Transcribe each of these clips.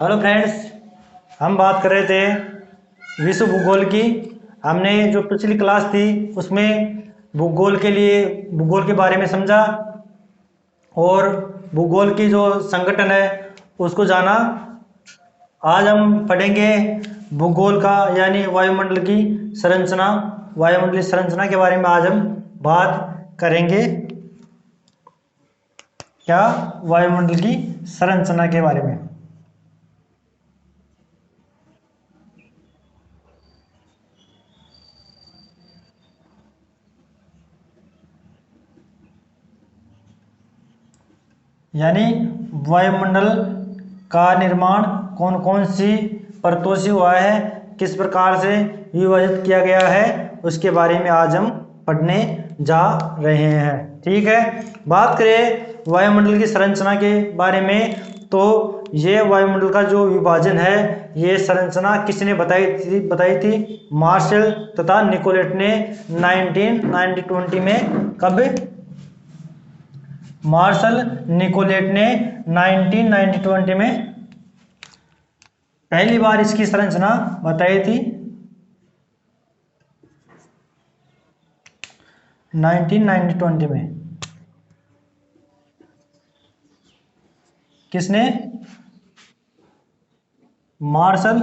Hello friends, हम बात कर रहे थे विश्व भूगोल की। हमने जो पिछली क्लास थी उसमें भूगोल के बारे में समझा और भूगोल की जो संगठन है उसको जाना। आज हम पढ़ेंगे भूगोल का यानी वायुमंडल की संरचना। वायुमंडलीय संरचना के बारे में आज हम बात करेंगे। क्या? वायुमंडल की संरचना के बारे में। यानी वायुमंडल का निर्माण कौन कौन सी परतों से हुआ है, किस प्रकार से विभाजित किया गया है, उसके बारे में आज हम पढ़ने जा रहे हैं। ठीक है, बात करें वायुमंडल की संरचना के बारे में तो ये वायुमंडल का जो विभाजन है, ये संरचना किसने बताई थी? मार्शल तथा निकोलेट ने 1920 में। कब? मार्शल निकोलेट ने 1920 में पहली बार इसकी संरचना बताई थी। 1920 में किसने? मार्शल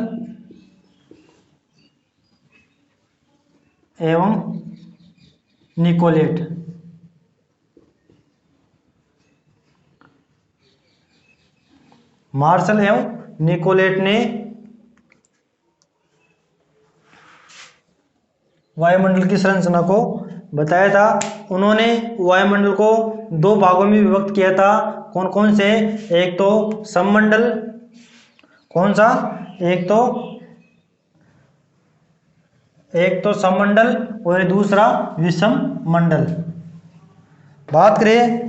एवं निकोलेट। मार्शल एवं निकोलेट ने वायुमंडल की संरचना को बताया था। उन्होंने वायुमंडल को दो भागों में विभक्त किया था। कौन कौन से? एक तो सममंडल। कौन सा? एक तो सममंडल और दूसरा विषम मंडल। बात करें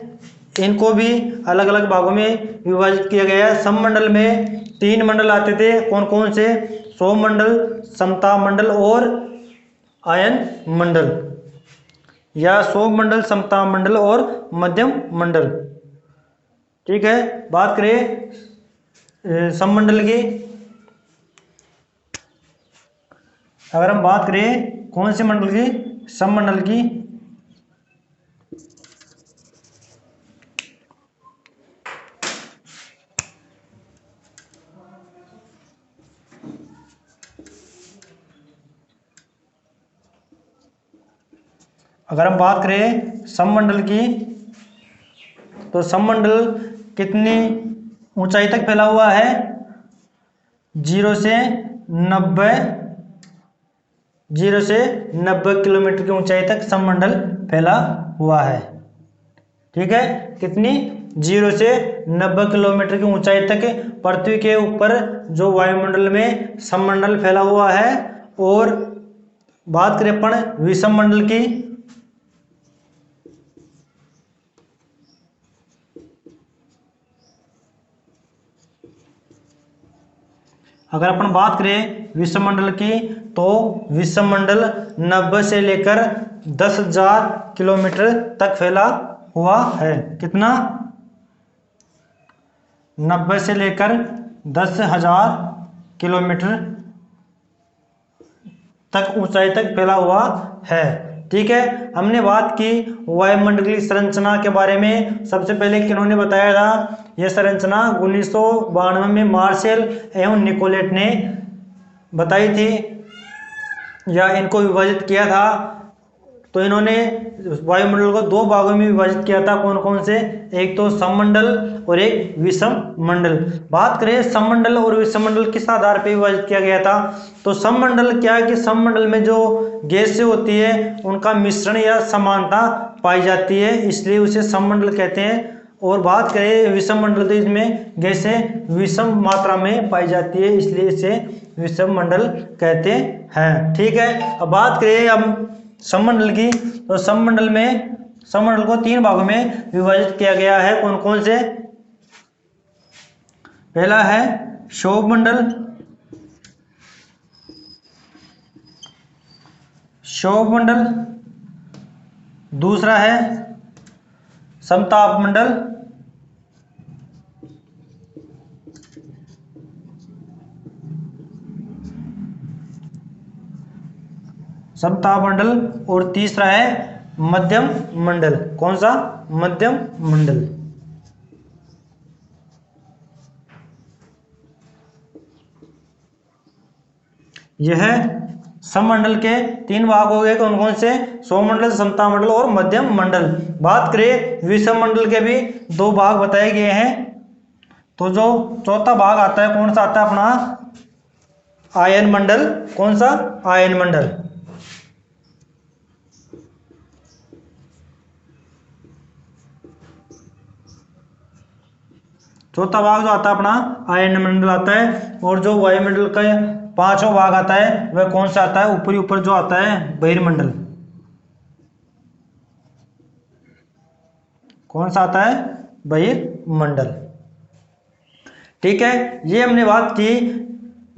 इनको भी अलग अलग भागों में विभाजित किया गया है। सममंडल में 3 मंडल आते थे। कौन कौन से? सौमंडल, समता मंडल और आयन मंडल, या सौमंडल, समता मंडल और मध्यम मंडल। ठीक है, बात करें सममंडल की। अगर हम बात करें कौन से मंडल की? सममंडल की। अगर हम बात करें सममंडल की तो सममंडल कितनी ऊंचाई तक फैला हुआ है? 0 से 90 किलोमीटर की ऊंचाई तक सममंडल फैला हुआ है। ठीक है, कितनी? 0 से 90 किलोमीटर की ऊंचाई तक पृथ्वी के ऊपर जो वायुमंडल में सममंडल फैला हुआ है। और बात करें अपन विषम मंडल की, अगर अपन बात करें विषममंडल की तो विषममंडल 90 से लेकर 10,000 किलोमीटर तक फैला हुआ है। कितना? 90 से लेकर 10,000 किलोमीटर तक ऊंचाई तक फैला हुआ है। ठीक है, हमने बात की वायुमंडलीय संरचना के बारे में। सबसे पहले किन्होंने बताया था? यह संरचना 1992 में मार्शल एवं निकोलेट ने बताई थी या इनको विभाजित किया था। तो इन्होंने वायुमंडल को दो भागों में विभाजित किया था। कौन कौन से? एक तो सममंडल और एक विषम मंडल। बात करें सममंडल और विषम मंडल किस आधार पर विभाजित किया गया था? तो सममंडल क्या है कि सममंडल में जो गैसें होती है उनका मिश्रण या समानता पाई जाती है, इसलिए उसे सममंडल कहते हैं। और बात करें विषम मंडल तो इसमें गैसें विषम मात्रा में पाई जाती है, इसलिए इसे विषम मंडल कहते हैं। ठीक है, अब बात करें हम सममंडल की तो सममंडल को 3 भागों में विभाजित किया गया है। कौन कौन से? पहला है क्षोभमंडल। दूसरा है समताप मंडल समताप मंडल, और तीसरा है मध्यम मंडल। कौन सा? मध्यम मंडल। यह सममंडल के 3 भाग हो गए। कौन कौन से? सौमंडल, समताप मंडल और मध्यम मंडल। बात करें विषम मंडल के भी 2 भाग बताए गए हैं। तो जो चौथा भाग आता है कौन सा आता है अपना? आयन मंडल। कौन सा? आयन मंडल। चौथा भाग जो आता है अपना आयन मंडल आता है। और जो वायुमंडल का 5वां भाग आता है वह कौन सा आता है? ऊपरी ऊपर जो आता है बहिर्मंडल। कौन सा आता है? बहिर्मंडल। ठीक है, ये हमने बात की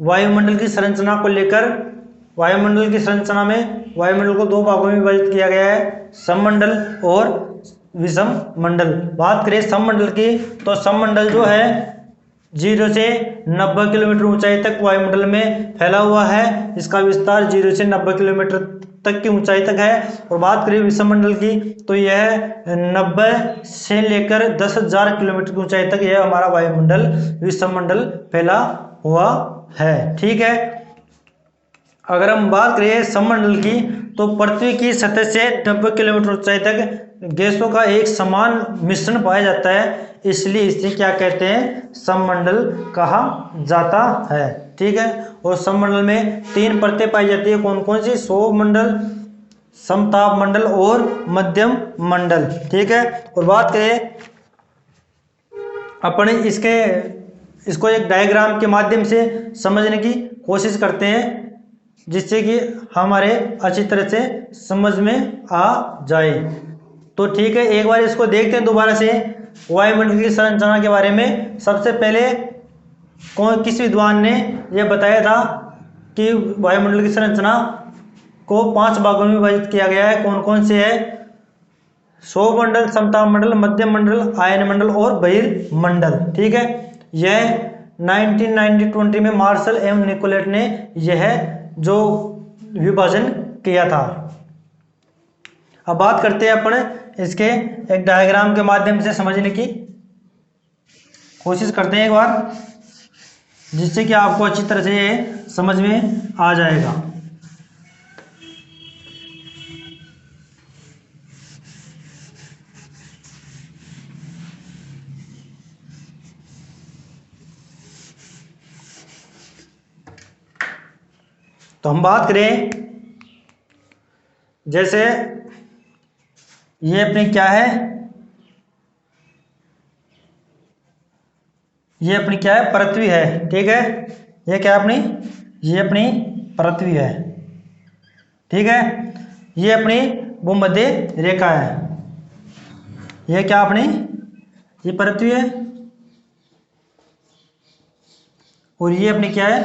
वायुमंडल की संरचना को लेकर। वायुमंडल की संरचना में वायुमंडल को 2 भागों में विभाजित किया गया है, सममंडल और विषम मंडल। बात करें सममंडल की, तो सममंडल जो है 0 से 90 किलोमीटर ऊंचाई तक वायुमंडल में फैला हुआ है। इसका विस्तार 0 से 90 किलोमीटर तक की ऊंचाई तक है। और बात करें विषम मंडल की, तो यह 90 से लेकर 10,000 किलोमीटर की ऊंचाई तक यह हमारा वायुमंडल विषम मंडल फैला हुआ है। ठीक है, अगर हम बात करें सममंडल की, तो पृथ्वी की सतह से 90 किलोमीटर ऊंचाई तक गैसों का एक समान मिश्रण पाया जाता है, इसलिए इसे क्या कहते हैं? सममंडल कहा जाता है। ठीक है, और सममंडल में 3 परतें पाई जाती है। कौन कौन सी? सौरमंडल, समताप मंडल और मध्यम मंडल। ठीक है, और बात करें अपने इसको एक डायग्राम के माध्यम से समझने की कोशिश करते हैं, जिससे कि हमारे अच्छी तरह से समझ में आ जाए। तो ठीक है, एक बार इसको देखते हैं दोबारा से। वायुमंडल की संरचना के बारे में सबसे पहले किस विद्वान ने यह बताया था कि वायुमंडल की संरचना को 5 भागों में विभाजित किया गया है? कौन कौन से है? सौरमंडल, समताप मंडल, मध्यम मंडल, आयन मंडल और बहिर्मंडल। ठीक है, यह 1920 में मार्शल एम निकोलेट ने यह जो विभाजन किया था। अब बात करते हैं अपन इसके एक डायग्राम के माध्यम से समझने की कोशिश करते हैं एक बार, जिससे कि आपको अच्छी तरह से ये समझ में आ जाएगा। तो हम बात करें, जैसे ये अपनी क्या है? ये अपनी क्या है? पृथ्वी है। ठीक है, ये क्या है अपनी? ये अपनी पृथ्वी है। ठीक है, ये अपनी भूमध्य रेखा है। ये क्या अपनी? ये पृथ्वी है। और ये अपनी क्या है?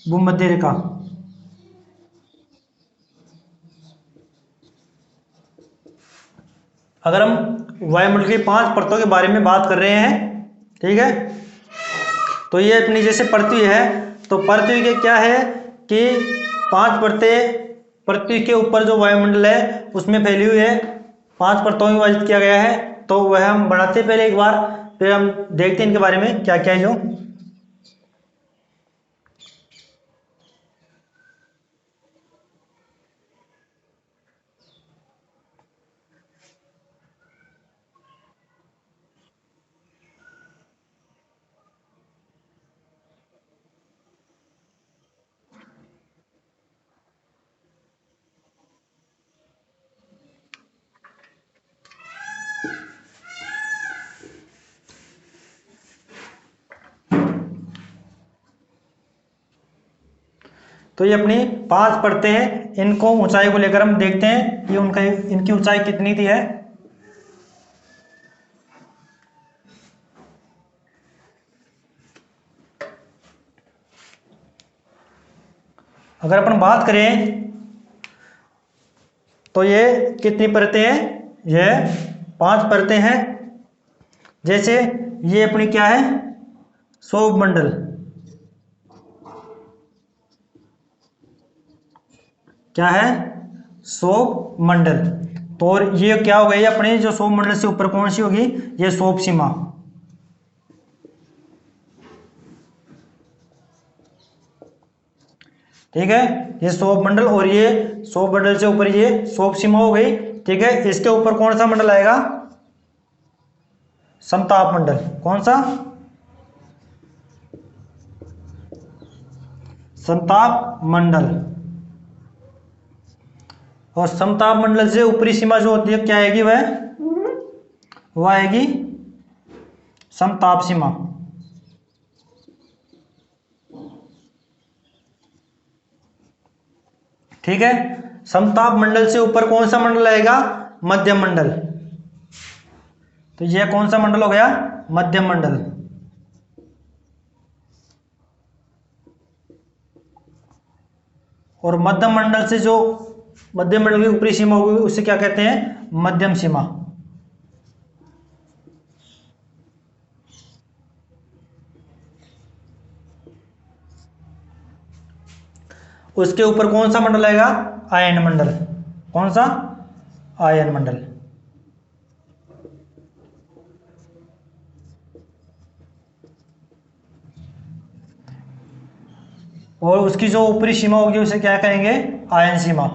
भूमध्य रेखा। अगर हम वायुमंडल की 5 परतों के बारे में बात कर रहे हैं, ठीक है, तो ये अपनी जैसे पृथ्वी है, तो पृथ्वी के क्या है कि 5 परतें पृथ्वी के ऊपर जो वायुमंडल है उसमें फैली हुई है। 5 परतों में विभाजित किया गया है। तो वह हम बढ़ाते पहले एक बार, फिर हम देखते हैं इनके बारे में क्या क्या है जो। तो ये अपनी 5 परतें हैं। इनको ऊंचाई को लेकर हम देखते हैं कि उनका इनकी ऊंचाई कितनी थी है। अगर अपन बात करें तो ये कितनी परतें हैं? यह 5 परतें हैं। जैसे ये अपनी क्या है? सौरमंडल। क्या है, सौभ मंडल। तो और ये क्या हो गई अपने जो सौभ मंडल से ऊपर कौन सी होगी, ये सौभ सीमा। ठीक है, ये सौभ मंडल और ये सौभ मंडल से ऊपर ये सौभ सीमा हो गई। ठीक है, इसके ऊपर कौन सा मंडल आएगा, समताप मंडल। कौन सा, समताप मंडल। और समताप मंडल से ऊपरी सीमा जो होती है क्या आएगी, वह आएगी समताप सीमा। ठीक है, समताप मंडल से ऊपर कौन सा मंडल आएगा, मध्यम मंडल। तो यह कौन सा मंडल हो गया, मध्यम मंडल। और मध्यम मंडल से जो मध्यम मंडल की ऊपरी सीमा होगी उसे क्या कहते हैं, मध्यम सीमा। उसके ऊपर कौन सा मंडल आएगा, आयन मंडल। कौन सा, आयन मंडल। और उसकी जो ऊपरी सीमा होगी उसे क्या कहेंगे, आयन सीमा।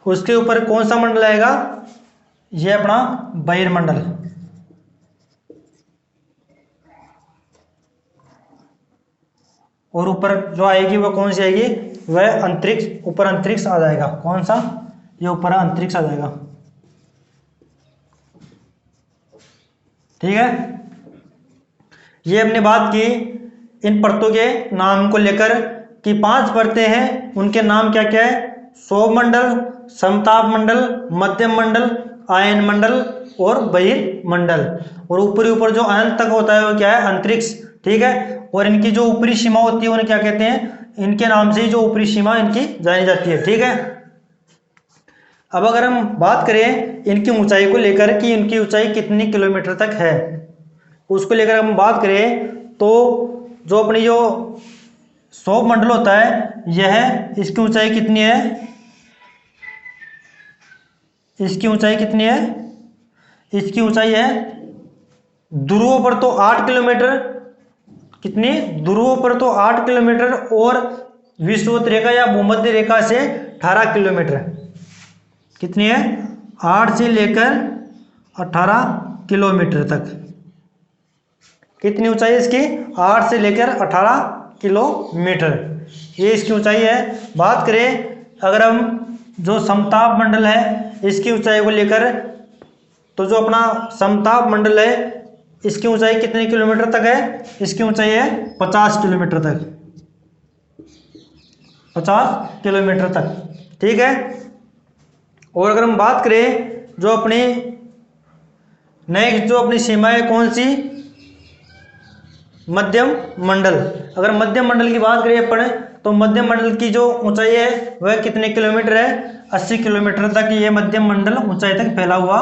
उसके ऊपर कौन सा मंडल आएगा, यह अपना बहिर्मंडल। और ऊपर जो आएगी वह कौन सी आएगी, वह अंतरिक्ष, ऊपर अंतरिक्ष आ जाएगा। कौन सा, ये ऊपर अंतरिक्ष आ जाएगा। ठीक है, ये हमने बात की इन परतों के नाम को लेकर कि 5 परतें हैं, उनके नाम क्या क्या है, सौभ मंडल, समताप मंडल, मध्यम मंडल, आयन मंडल और बहिर्मंडल। और ऊपर जो अनंत तक होता है वो क्या है, अंतरिक्ष। ठीक है, और इनकी जो ऊपरी सीमा होती है उन्हें क्या कहते हैं, इनके नाम से ही जो ऊपरी सीमा इनकी जानी जाती है। ठीक है, अब अगर हम बात करें इनकी ऊंचाई को लेकर कि इनकी ऊंचाई कितनी किलोमीटर तक है, उसको लेकर हम बात करें तो जो अपनी जो सौभ मंडल होता है यह, इसकी ऊंचाई कितनी है, इसकी ऊंचाई कितनी है, इसकी ऊंचाई है ध्रुवों पर तो 8 किलोमीटर, कितनी, ध्रुवों पर तो 8 किलोमीटर और विषुवत रेखा या भूमध्य रेखा से 18 किलोमीटर। कितनी है, 8 से लेकर 18 किलोमीटर तक। कितनी ऊंचाई है इसकी, 8 से लेकर 18 किलोमीटर, ये इसकी ऊंचाई है। बात करें अगर हम जो समताप मंडल है इसकी ऊंचाई को लेकर, तो जो अपना समताप मंडल है इसकी ऊंचाई कितने किलोमीटर तक है, इसकी ऊंचाई है 50 किलोमीटर तक, 50 किलोमीटर तक। ठीक है, और अगर हम बात करें जो अपनी नेक्स्ट जो अपनी सीमा है कौन सी, मध्यम मंडल। अगर मध्यम मंडल की बात करें अपन तो मध्यम मंडल की जो ऊंचाई है वह कितने किलोमीटर है, 80 किलोमीटर तक ये मध्यम मंडल ऊंचाई तक फैला हुआ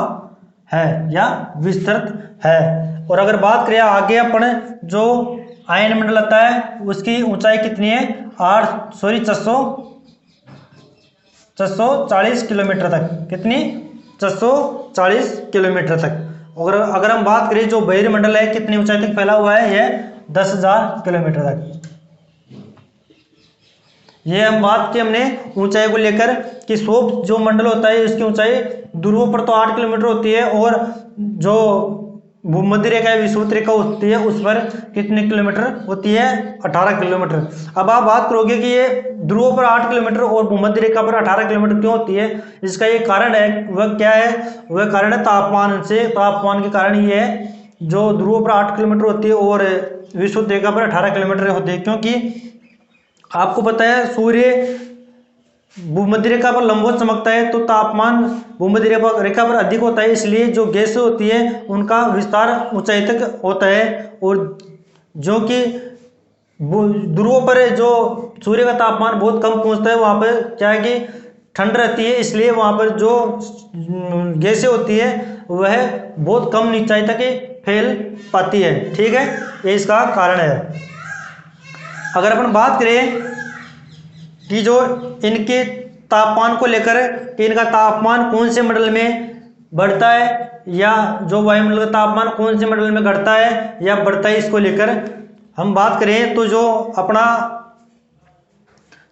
है या विस्तृत है। और अगर बात करें आगे अपन जो आयन मंडल आता है उसकी ऊंचाई कितनी है, 440 किलोमीटर तक। कितनी, 440 किलोमीटर तक। और अगर हम बात करें जो बहिर्मंडल है कितनी ऊंचाई तक फैला हुआ है, यह 10,000 किलोमीटर तक। ये हम बात की हमने ऊंचाई को लेकर कि सौभ जो मंडल होता है इसकी ऊंचाई ध्रुवों पर तो 8 किलोमीटर होती है और जो भूमध्य रेखा या विषुवत रेखा होती है उस पर कितने किलोमीटर होती है, 18 किलोमीटर। अब आप बात करोगे कि ये ध्रुवों पर 8 किलोमीटर और भूमध्य रेखा पर 18 किलोमीटर क्यों होती है, इसका ये कारण है, वह क्या है, वह कारण है तापमान से। तापमान के कारण ये है जो ध्रुवों पर 8 किलोमीटर होती है और विषुवत रेखा पर 18 किलोमीटर होती है, क्योंकि आपको पता है सूर्य भूमध्य रेखा पर लंबवत चमकता है तो तापमान भूमध्य रेखा पर अधिक होता है, इसलिए जो गैसें होती है उनका विस्तार ऊंचाई तक होता है। और जो कि ध्रुवों पर जो सूर्य का तापमान बहुत कम पहुंचता है वहाँ पर क्या है कि ठंड रहती है, इसलिए वहाँ पर जो गैसें होती है वह बहुत कम ऊंचाई तक फैल पाती है। ठीक है, ये इसका कारण है। अगर अपन बात करें कि जो इनके तापमान को लेकर कि इनका तापमान कौन से मंडल में बढ़ता है या जो वायुमंडल का तापमान कौन से मंडल में घटता है या बढ़ता है, इसको लेकर हम बात करें तो जो अपना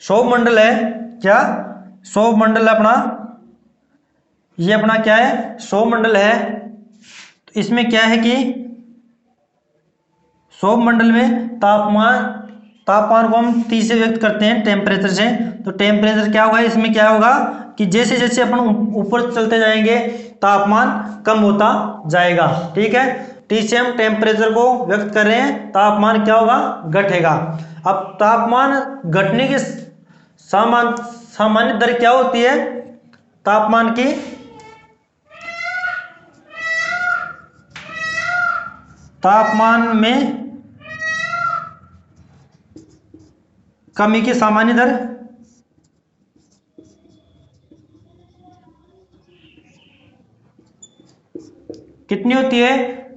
सौरमंडल है, क्या सौरमंडल अपना, ये अपना क्या है सौरमंडल है। तो इसमें क्या है कि सौरमंडल में तापमान को हम T से व्यक्त करते हैं, टेम्परेचर से। तो टेम्परेचर क्या होगा, इसमें क्या होगा कि जैसे जैसे अपन ऊपर चलते जाएंगे तापमान कम होता जाएगा। ठीक है, T से हम टेम्परेचर को व्यक्त कर रहे हैं, तापमान क्या होगा, घटेगा। अब तापमान घटने की सामान्य दर क्या होती है, तापमान की तापमान में कमी की सामान्य दर कितनी होती है,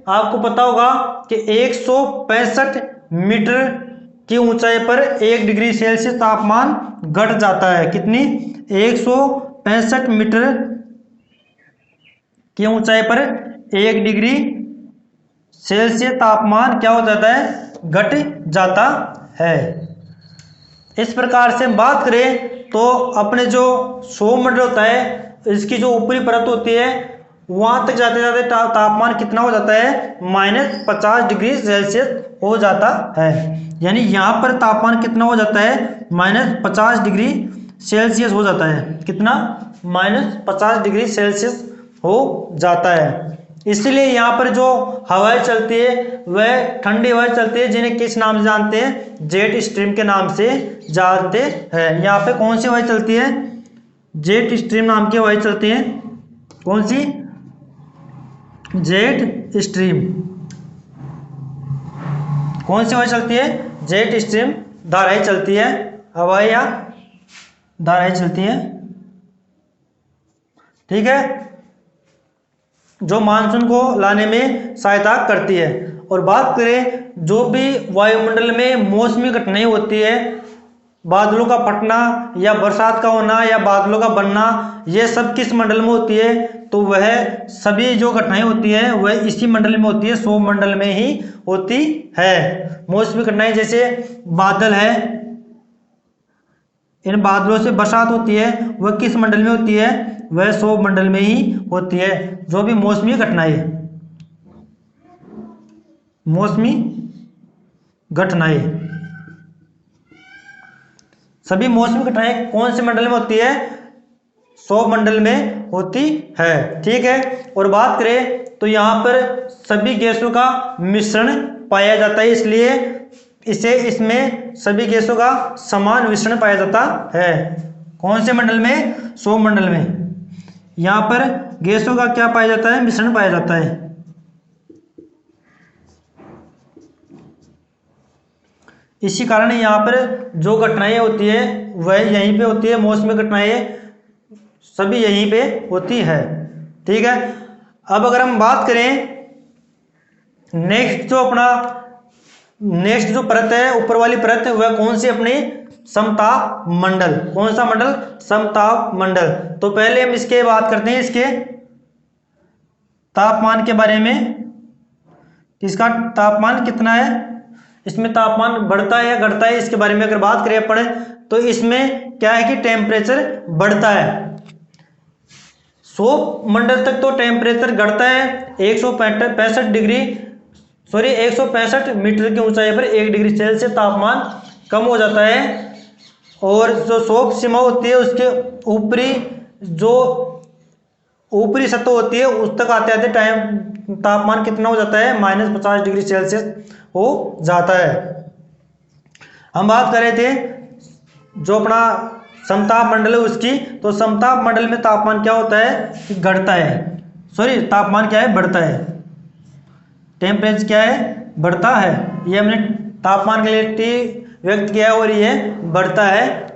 आपको पता होगा कि 165 मीटर की ऊंचाई पर 1 डिग्री सेल्सियस तापमान घट जाता है। कितनी, 165 मीटर की ऊंचाई पर 1 डिग्री सेल्सियस तापमान क्या हो जाता है, घट जाता है। इस प्रकार से हम बात करें तो अपने जो सौरमंडल होता है, इसकी जो ऊपरी परत होती है वहां तक जाते जाते तापमान कितना हो जाता है, -50 डिग्री सेल्सियस हो जाता है। यानी यहाँ पर तापमान कितना हो जाता है, -50 डिग्री सेल्सियस हो जाता है। कितना, -50 डिग्री सेल्सियस हो जाता है। इसलिए यहाँ पर जो हवाएं चलती है वह ठंडी हवाएं चलती है, जिन्हें किस नाम से जानते हैं, जेट स्ट्रीम के नाम से जानते हैं। यहाँ पे कौन सी हवाएं चलती है, जेट स्ट्रीम नाम की हवाएं चलती हैं। कौन सी, जेट स्ट्रीम। कौन सी हवाएं चलती है, जेट स्ट्रीम धाराएं चलती है, हवाएं या धाराएं चलती हैं। ठीक है, जो मानसून को लाने में सहायता करती है। और बात करें जो भी वायुमंडल में मौसमी घटनाएं होती है, बादलों का फटना या बरसात का होना या बादलों का बनना, ये सब किस मंडल में होती है, तो वह सभी जो घटनाएं होती है वह इसी मंडल में होती है, सौरमंडल में ही होती है। मौसमी घटनाएं जैसे बादल है, इन बादलों से बरसात होती है, वह किस मंडल में होती है, वह सौरमंडल में ही होती है। जो भी मौसमी घटनाएं, मौसमी घटनाएं, सभी मौसमी घटनाएं कौन से मंडल में होती है, सौरमंडल में होती है। ठीक है, और बात करें तो यहाँ पर सभी गैसों का मिश्रण पाया जाता है, इसलिए इसमें सभी गैसों का समान मिश्रण पाया जाता है। कौन से मंडल में, सौरमंडल में। यहाँ पर गैसों का क्या पाया जाता है, मिश्रण पाया जाता है। इसी कारण यहाँ पर जो घटनाएं होती है वह यहीं पे होती है, मौसमी घटनाएं सभी यहीं पे होती है। ठीक है, अब अगर हम बात करें नेक्स्ट जो परत है, ऊपर वाली परत, वह कौन सी, अपनी समताप मंडल। कौन सा मंडल, समताप मंडल। तो पहले हम इसके बात करते हैं, इसके तापमान के बारे में। इसका तापमान कितना है, इसमें तापमान बढ़ता है या घटता है, इसके बारे में अगर बात करें अपन, तो इसमें क्या है कि टेम्परेचर बढ़ता है। सौरमंडल तक तो टेम्परेचर घटता है, 165 मीटर की ऊंचाई पर 1 डिग्री सेल्सियस तापमान कम हो जाता है। और जो सौर सीमा होती है उसके ऊपरी सतह होती है, उस तक आते आते तापमान कितना हो जाता है, -50 डिग्री सेल्सियस हो जाता है। हम बात कर रहे थे जो अपना समताप मंडल है उसकी, तो समताप मंडल में तापमान क्या होता है कि घटता है, तापमान क्या है, बढ़ता है। टेम्परेचर क्या है, बढ़ता है। ये हमने तापमान के लिए T व्यक्त किया और ये बढ़ता है।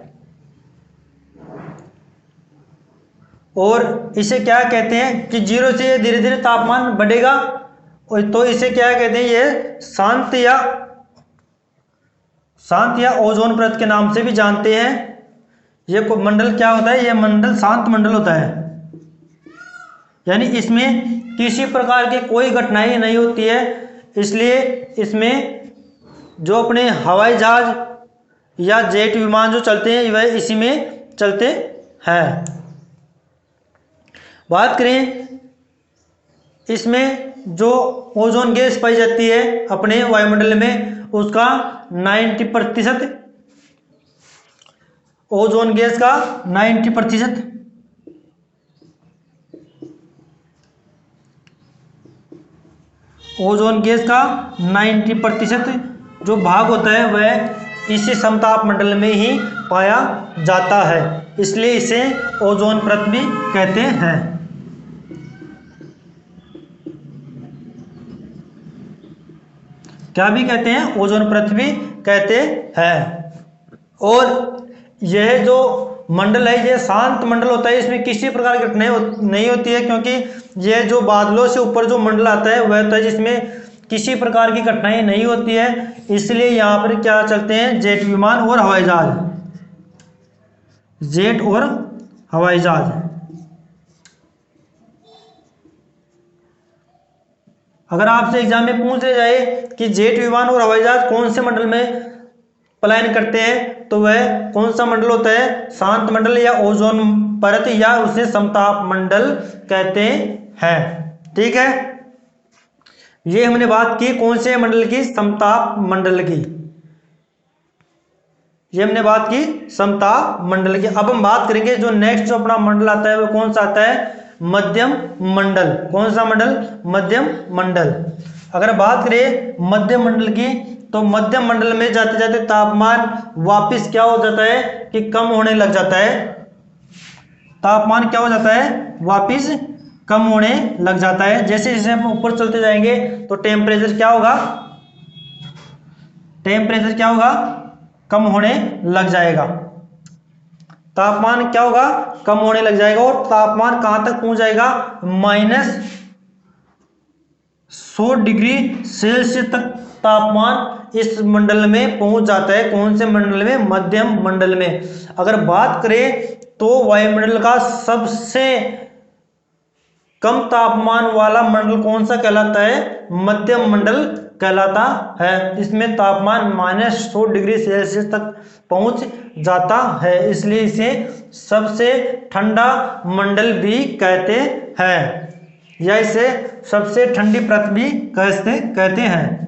और इसे क्या कहते हैं कि 0 से धीरे धीरे तापमान बढ़ेगा तो इसे क्या कहते हैं, ये शांत या ओजोन परत के नाम से भी जानते हैं। ये मंडल क्या होता है, ये मंडल शांत मंडल होता है, यानी इसमें किसी प्रकार की कोई घटनाएं नहीं होती है। इसलिए इसमें जो अपने हवाई जहाज या जेट विमान जो चलते हैं वह इसी में चलते हैं। बात करें इसमें जो ओजोन गैस पाई जाती है अपने वायुमंडल में, उसका 90%, ओजोन गैस का 90%, ओजोन गैस का 90% जो भाग होता है वह इसी समताप मंडल में ही पाया जाता है, इसलिए इसे ओजोन परत भी कहते हैं। क्या भी कहते हैं, ओजोन परत भी कहते हैं। और यह जो मंडल है ये शांत मंडल होता है, इसमें किसी प्रकार की घटनाएं नहीं होती है, क्योंकि यह जो बादलों से ऊपर जो मंडल आता है वह होता है जिसमें किसी प्रकार की घटनाएं नहीं होती है। इसलिए यहाँ पर क्या चलते हैं, जेट विमान और हवाई जहाज, जेट और हवाई जहाज। अगर आपसे एग्जाम में पूछ लिया जाए कि जेट विमान और हवाई जहाज कौन से मंडल में पलायन करते हैं, तो वह कौन सा मंडल होता है, शांत मंडल या ओजोन परत या उसे समताप मंडल कहते हैं। ठीक है, ये हमने बात की कौन से मंडल की, समताप मंडल की, ये हमने बात की समताप मंडल की। अब हम बात करेंगे जो नेक्स्ट जो अपना मंडल आता है वो कौन सा आता है, मध्यम मंडल। कौन सा मंडल, मध्यम मंडल। अगर बात करें मध्यम मंडल की, तो मध्यम मंडल में जाते जाते तापमान वापस क्या हो जाता है कि कम होने लग जाता है, तापमान क्या हो जाता है, वापस कम होने लग जाता है। जैसे जैसे हम ऊपर चलते जाएंगे तो टेम्परेचर क्या होगा, टेम्परेचर क्या होगा, कम होने लग जाएगा, तापमान क्या होगा, कम होने लग जाएगा। और तापमान कहां तक पहुंच जाएगा, -100 डिग्री सेल्सियस तक तापमान इस मंडल में पहुंच जाता है। कौन से मंडल में, मध्यम मंडल में। अगर बात करें तो वायुमंडल का सबसे कम तापमान वाला मंडल कौन सा कहलाता है, मध्यम मंडल कहलाता है। इसमें तापमान -100 डिग्री सेल्सियस तक पहुंच जाता है, इसलिए इसे सबसे ठंडा मंडल भी कहते हैं, या इसे सबसे ठंडी परत भी कहते हैं।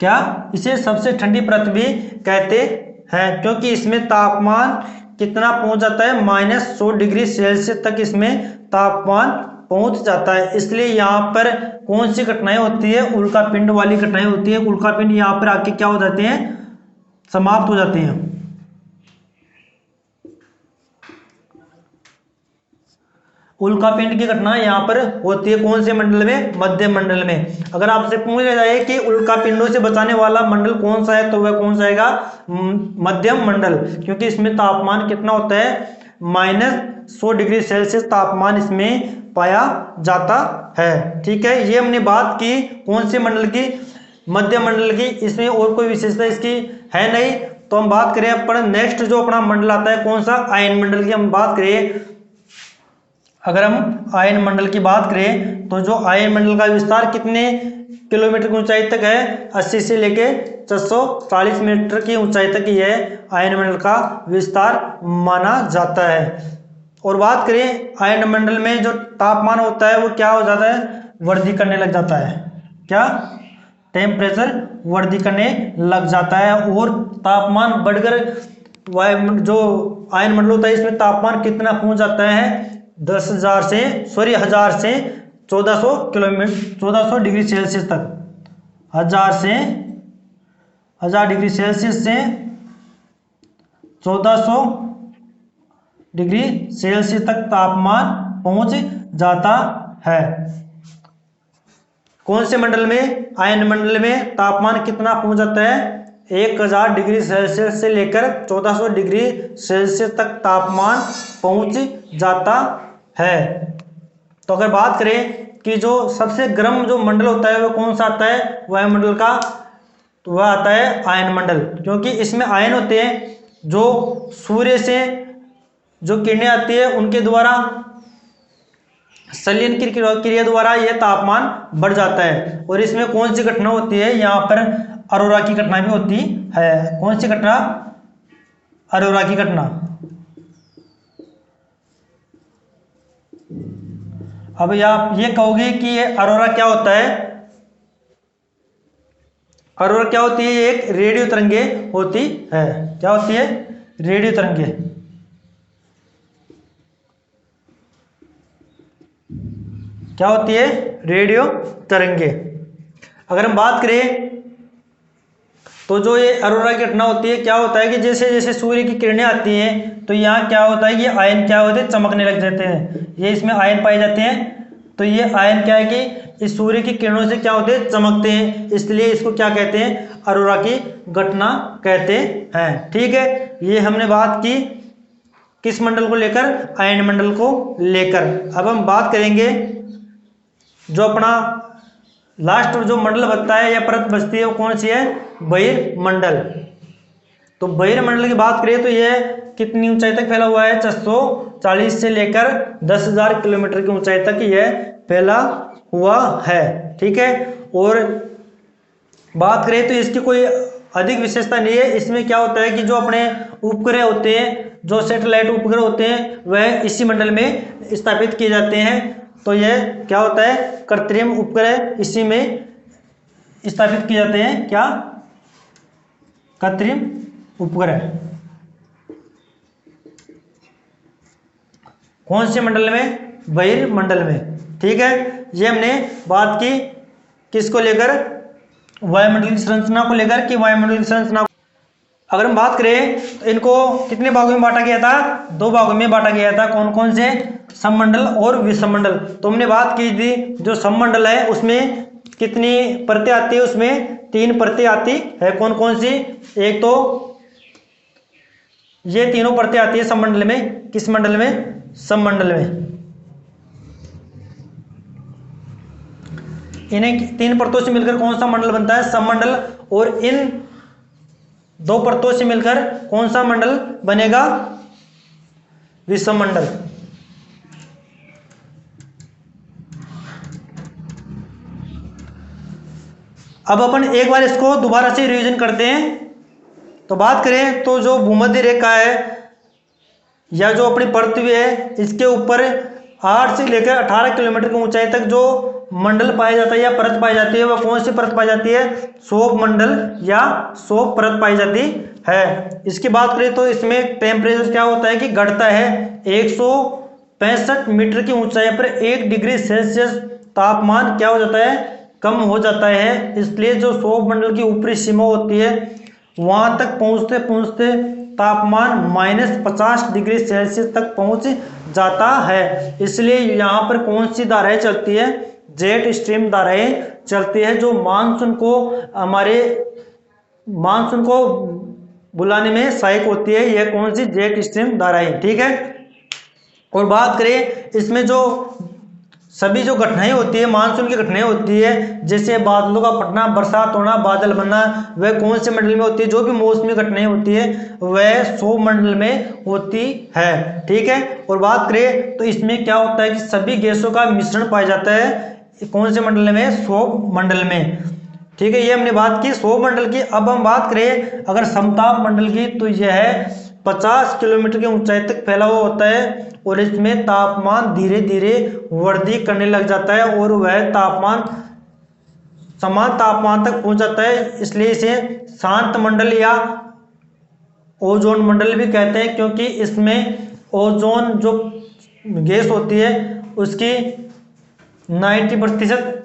क्या, इसे सबसे ठंडी परत भी कहते हैं, क्योंकि इसमें तापमान कितना पहुंच जाता है, -100 डिग्री सेल्सियस तक इसमें तापमान पहुंच जाता है। इसलिए यहाँ पर कौन सी घटनाएं होती है, उल्कापिंड वाली घटनाएं होती है। उल्कापिंड यहाँ पर आके क्या हो जाते हैं, समाप्त हो जाते हैं। उल्कापिंड की घटना यहाँ पर होती है कौन से मंडल में, मध्यम मंडल में। अगर आपसे पूछ लिया जाए कि उल्कापिंडों से बचाने वाला मंडल कौन सा है, तो वह कौन सा आएगा, मध्यम मंडल, क्योंकि इसमें तापमान कितना होता है, -100 डिग्री सेल्सियस तापमान इसमें पाया जाता है। ठीक है, ये हमने बात की कौन से मंडल की, मध्यम मंडल की। इसमें और कोई विशेषता इसकी है नहीं। तो हम बात करें अपन नेक्स्ट जो अपना मंडल आता है कौन सा, आयन मंडल की हम बात करें। अगर हम आयन मंडल की बात करें तो जो आयन मंडल का विस्तार कितने किलोमीटर की ऊंचाई तक है, 80 से लेके 440 मीटर की ऊंचाई तक यह आयन मंडल का विस्तार माना जाता है। और बात करें आयन मंडल में जो तापमान होता है वो क्या हो जाता है, वृद्धि करने लग जाता है। क्या, टेम्परेचर वृद्धि करने लग जाता है। और तापमान बढ़कर जो आयन मंडल होता है इसमें तापमान कितना पहुंच जाता है, 10,000 से 1400 किलोमीटर, 1400 डिग्री सेल्सियस तक, 1000 डिग्री सेल्सियस से 1400 डिग्री सेल्सियस तक तापमान पहुंच जाता है। कौन से मंडल में, आयन मंडल में तापमान कितना पहुंच जाता है, 1000 डिग्री सेल्सियस से लेकर 1400 डिग्री सेल्सियस तक तापमान पहुंच जाता है। तो अगर बात करें कि जो सबसे गर्म जो मंडल होता है वो कौन सा आता है वायुमंडल का, तो वह आता है आयन मंडल, क्योंकि इसमें आयन होते हैं जो सूर्य से जो किरणें आती है उनके द्वारा संलयन की क्रिया द्वारा यह तापमान बढ़ जाता है। और इसमें कौन सी घटना होती है, यहाँ पर अरोरा की घटना भी होती है। कौन सी घटना, अरोरा की घटना। अब आप ये कहोगे कि ये अरोरा क्या होता है, अरोरा क्या होती है, ये एक रेडियो तरंगे होती है। क्या होती है, रेडियो तरंगे। क्या होती है, रेडियो तरंगे। अगर हम बात करें तो जो ये अरोरा की घटना होती है, क्या होता है कि जैसे जैसे सूर्य की किरणें आती हैं तो यहाँ क्या होता है, ये आयन क्या होते हैं, चमकने लग जाते हैं। ये इसमें आयन पाए जाते हैं, तो ये आयन क्या है कि इस सूर्य की किरणों से क्या होते हैं, चमकते हैं, इसलिए इसको क्या कहते हैं, अरोरा की घटना कहते हैं। ठीक है, ये हमने बात की किस मंडल को लेकर, आयन मंडल को लेकर। अब हम बात करेंगे जो अपना लास्ट जो मंडल बनता है या परत बचती है वो कौन सी है, बहिर्मंडल। तो बहिर्मंडल की बात करें तो यह कितनी ऊंचाई तक फैला हुआ है, 640 से लेकर 10,000 किलोमीटर की ऊंचाई तक यह फैला हुआ है। ठीक है, और बात करें तो इसकी कोई अधिक विशेषता नहीं है। इसमें क्या होता है कि जो अपने उपग्रह होते हैं, जो सैटेलाइट उपग्रह होते हैं, वह इसी मंडल में स्थापित किए जाते हैं। तो यह क्या होता है, कृत्रिम उपग्रह इसी में स्थापित किए जाते हैं। क्या, कृत्रिम उपग्रह। कौन से मंडल में, बहिर्मंडल में। ठीक है, ये हमने बात की किसको लेकर, वायुमंडल की संरचना को लेकर कि वायुमंडल की संरचना। अगर हम बात करें तो इनको कितने भागों में बांटा गया था, 2 भागों में बांटा गया था। कौन कौन से, सममंडल और विषममंडल। तो हमने बात की थी जो सममंडल है उसमें कितनी परतें आती है, उसमें 3 परतें आती है। कौन कौन सी, एक तो ये तीनों परतें आती है सममंडल में। किस मंडल में, सममंडल में। इन्हें 3 परतों से मिलकर कौन सा मंडल बनता है, सममंडल। और इन 2 परतों से मिलकर कौन सा मंडल बनेगा, विषममंडल। अब अपन एक बार इसको दोबारा से रिवीजन करते हैं। तो बात करें तो जो भूमध्य रेखा है या जो अपनी पृथ्वी है, इसके ऊपर 8 से लेकर 18 किलोमीटर की ऊंचाई तक जो मंडल पाया जाता है या परत पाई जाती है, वह कौन सी परत पाई जाती है, शोभ मंडल या शोभ परत पाई जाती है। इसकी बात करें तो इसमें टेम्परेचर क्या होता है कि घटता है। 165 मीटर की ऊंचाई पर 1 डिग्री सेल्सियस तापमान क्या हो जाता है, कम हो जाता है। इसलिए जो शोभ मंडल की ऊपरी सीमा होती है वहां तक पहुंचते पहुंचते तापमान -50 डिग्री सेल्सियस तक पहुंच जाता है। इसलिए यहाँ पर कौन सी धाराएं चलती है, जेट स्ट्रीम धाराएं चलती है, जो मानसून को हमारे मानसून को बुलाने में सहायक होती है। यह कौन सी, जेट स्ट्रीम धाराएं। ठीक है, और बात करें इसमें जो सभी जो घटनाएं होती है, मानसून की घटनाएं होती है, जैसे बादलों का फटना, बरसात होना, बादल बनना, वह कौन से मंडल में होती है। जो भी मौसमी घटनाएं होती है वह शोभ मंडल में होती है। ठीक है, और बात करें तो इसमें क्या होता है कि सभी गैसों का मिश्रण पाया जाता है कौन से मंडल में, शोभ मंडल में। ठीक है, ये हमने बात की शोभ मंडल की। अब हम बात करें अगर समताप मंडल की, तो यह है 50 किलोमीटर की ऊंचाई तक फैला हुआ होता है और इसमें तापमान धीरे धीरे वृद्धि करने लग जाता है और वह तापमान समान तापमान तक पहुंच जाता है। इसलिए इसे शांत मंडल या ओजोन मंडल भी कहते हैं, क्योंकि इसमें ओजोन जो गैस होती है उसकी 90%